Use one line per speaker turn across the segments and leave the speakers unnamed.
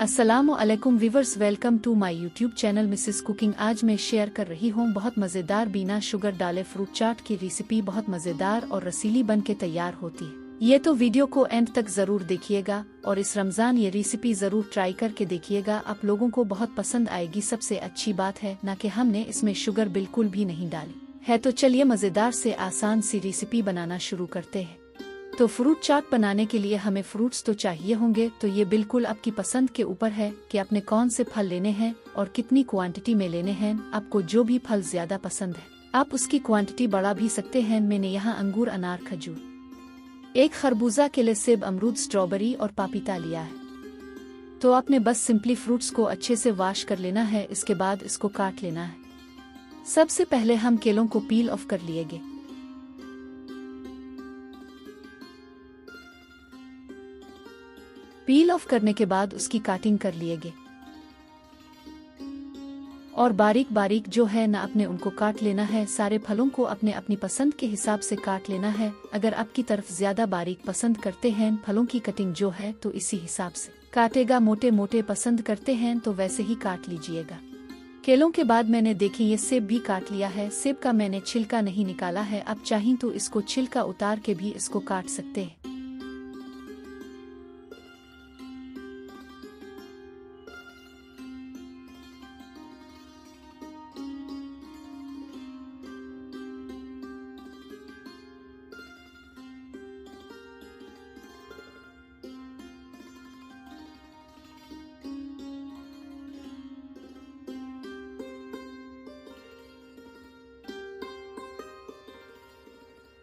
अस्सलामु अलैकुम viewers, welcome to my YouTube channel Mrs cooking. आज मैं शेयर कर रही हूँ बहुत मज़ेदार बिना शुगर डाले फ्रूट चाट की रेसिपी। बहुत मज़ेदार और रसीली बन के तैयार होती है। ये तो वीडियो को एंड तक ज़रूर देखिएगा और इस रमज़ान ये रेसिपी ज़रूर ट्राई करके देखिएगा। आप लोगों को बहुत पसंद आएगी। सबसे अच्छी बात है ना कि हमने इसमें शुगर बिल्कुल भी नहीं डाली है। तो चलिए मज़ेदार से आसान सी रेसिपी बनाना शुरू करते हैं। तो फ्रूट चाट बनाने के लिए हमें फ्रूट्स तो चाहिए होंगे। तो ये बिल्कुल आपकी पसंद के ऊपर है कि आपने कौन से फल लेने हैं और कितनी क्वांटिटी में लेने हैं। आपको जो भी फल ज्यादा पसंद है आप उसकी क्वांटिटी बढ़ा भी सकते हैं। मैंने यहाँ अंगूर, अनार, खजूर, एक खरबूजा, केले, सेब, अमरूद, स्ट्रॉबेरी और पापीता लिया है। तो आपने बस सिंपली फ्रूट्स को अच्छे से वॉश कर लेना है। इसके बाद इसको काट लेना है। सबसे पहले हम केलों को पील ऑफ कर लिएंगे। पील ऑफ करने के बाद उसकी काटिंग कर लिएंगे और बारीक बारीक जो है ना अपने उनको काट लेना है। सारे फलों को अपने अपनी पसंद के हिसाब से काट लेना है। अगर आपकी तरफ ज्यादा बारीक पसंद करते हैं फलों की कटिंग जो है तो इसी हिसाब से काटेगा। मोटे मोटे पसंद करते हैं तो वैसे ही काट लीजिएगा। केलों के बाद मैंने देखी ये सेब भी काट लिया है। सेब का मैंने छिलका नहीं निकाला है। आप चाहें तो इसको छिलका उतार के भी इसको काट सकते हैं।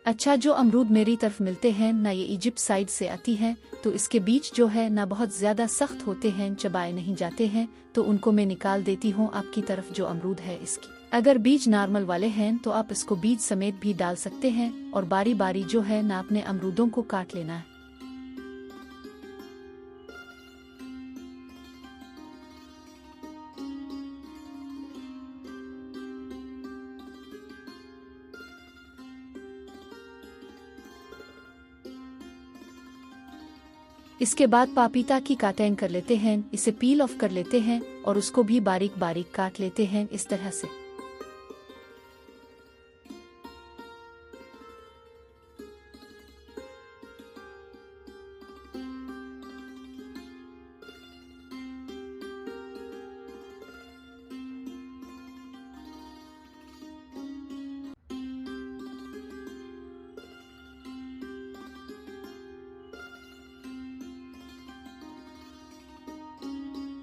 अच्छा, जो अमरूद मेरी तरफ मिलते हैं ना ये इजिप्ट साइड से आती है तो इसके बीज जो है ना बहुत ज्यादा सख्त होते हैं, चबाए नहीं जाते हैं। तो उनको मैं निकाल देती हूँ। आपकी तरफ जो अमरूद है इसकी अगर बीज नॉर्मल वाले हैं तो आप इसको बीज समेत भी डाल सकते हैं और बारी बारी जो है ना अपने अमरूदों को काट लेना है। इसके बाद पापीता की काटिंग कर लेते हैं। इसे पील ऑफ कर लेते हैं और उसको भी बारीक बारीक काट लेते हैं इस तरह से।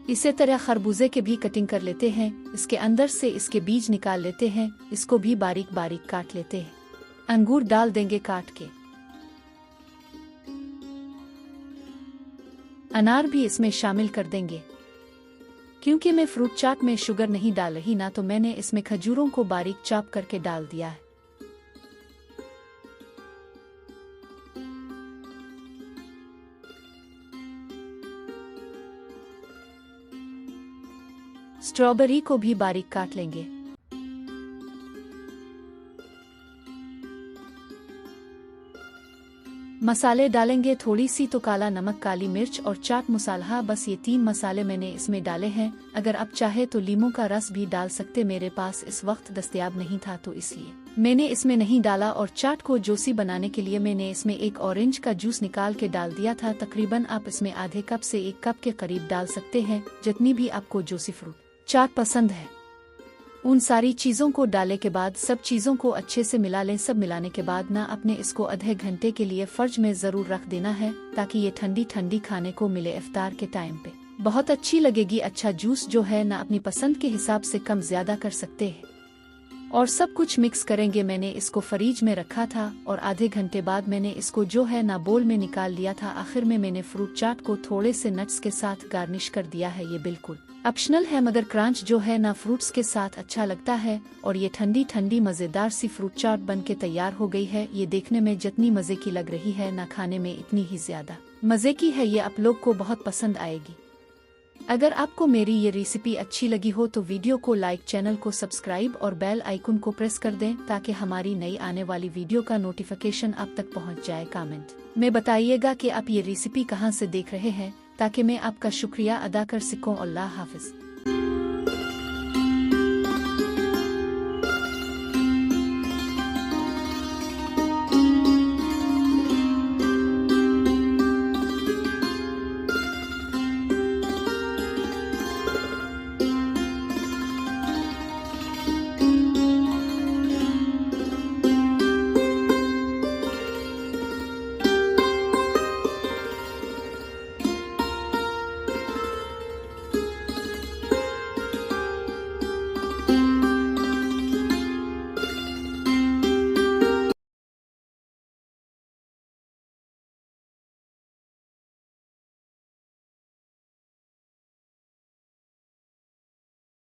इसी तरह खरबूजे के भी कटिंग कर लेते हैं। इसके अंदर से इसके बीज निकाल लेते हैं। इसको भी बारीक बारीक काट लेते हैं। अंगूर डाल देंगे काट के। अनार भी इसमें शामिल कर देंगे। क्योंकि मैं फ्रूट चाट में शुगर नहीं डाल रही ना तो मैंने इसमें खजूरों को बारीक चॉप करके डाल दिया है। स्ट्रॉबेरी को भी बारीक काट लेंगे। मसाले डालेंगे थोड़ी सी तो काला नमक, काली मिर्च और चाट मसाला। बस ये 3 मसाले मैंने इसमें डाले हैं। अगर आप चाहे तो लीमू का रस भी डाल सकते। मेरे पास इस वक्त दस्तयाब नहीं था तो इसलिए मैंने इसमें नहीं डाला। और चाट को जूसी बनाने के लिए मैंने इसमें एक ऑरेंज का जूस निकाल के डाल दिया था। तकरीबन आप इसमें आधे कप से 1 कप के करीब डाल सकते हैं, जितनी भी आपको जूसी फ्रूट चाट पसंद है। उन सारी चीज़ों को डालने के बाद सब चीज़ों को अच्छे से मिला लें। सब मिलाने के बाद ना अपने इसको आधे घंटे के लिए फ्रिज में ज़रूर रख देना है ताकि ये ठंडी ठंडी खाने को मिले इफ्तार के टाइम पे। बहुत अच्छी लगेगी। अच्छा, जूस जो है ना अपनी पसंद के हिसाब से कम ज़्यादा कर सकते हैं। और सब कुछ मिक्स करेंगे। मैंने इसको फ्रीज में रखा था और आधे घंटे बाद मैंने इसको जो है ना बोल में निकाल लिया था। आखिर में मैंने फ्रूट चाट को थोड़े से नट्स के साथ गार्निश कर दिया है। ये बिल्कुल ऑप्शनल है मगर क्रंच जो है ना फ्रूट्स के साथ अच्छा लगता है। और ये ठंडी ठंडी मज़ेदार सी फ्रूट चाट बन के तैयार हो गई है। ये देखने में जितनी मज़े की लग रही है ना खाने में इतनी ही ज़्यादा मज़े की है। ये आप लोग को बहुत पसंद आएगी। अगर आपको मेरी ये रेसिपी अच्छी लगी हो तो वीडियो को लाइक, चैनल को सब्सक्राइब और बेल आइकन को प्रेस कर दें ताकि हमारी नई आने वाली वीडियो का नोटिफिकेशन आप तक पहुंच जाए। कमेंट में बताइएगा कि आप ये रेसिपी कहां से देख रहे हैं। ताकि मैं आपका शुक्रिया अदा कर सकूं। अल्लाह हाफ़िज़।